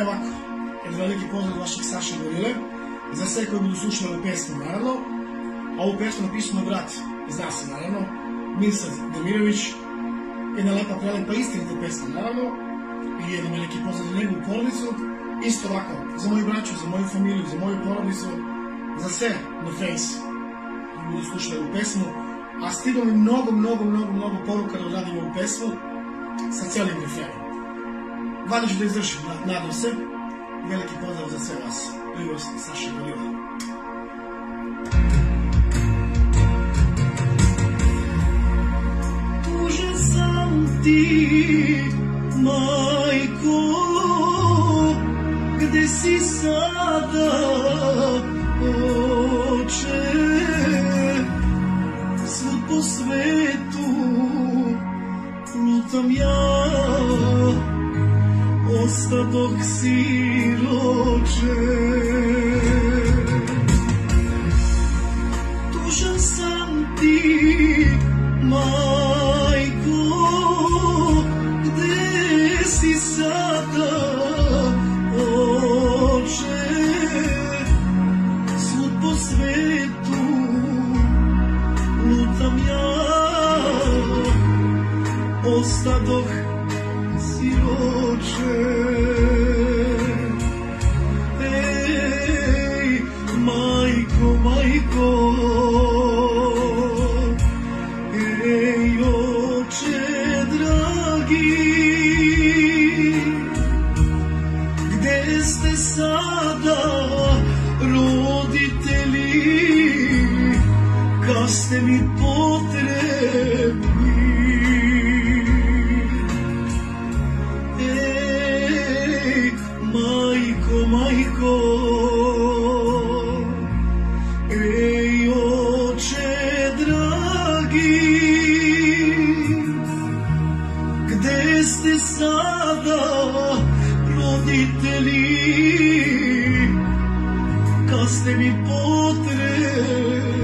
Евако, jedan veliki pozdrav vašeg Saše Gorile, za sve koji budu slušali ovu pesmu, naravno. A ovu pesmu napisao moj brat, zna se, naravno, Mirsad Demirović, jedna lepa, prelepa, istinita pesma, naravno, i jedan veliki pozdrav za njegovu porodicu. Isto ovako, za moju braću, za moju familiju, za moju porodicu, za sve na Face koji budu slušali ovu pesmu. A stiglo mi mnogo poruka da odradim ovu pesmu sa cijelim refrenom. Valjda ću da izdržim, nadam se. Veliki pozdrav za sve vas. Prigost Saša Gorila. Tužan sam ti, majko, gde si sada, oče, svud po svetu lutam ja, ostadoh siroče. Tužan sam ti, majko, gde si sada, oče, svud po svetu lutam ja, ostadoh siroče. Ej, majko, ej, oče dragi, gde ste sada, roditelji, kad ste mi potrebni? Majko, ej, oče dragi, gde ste sada, roditelji, kad ste mi potrebni?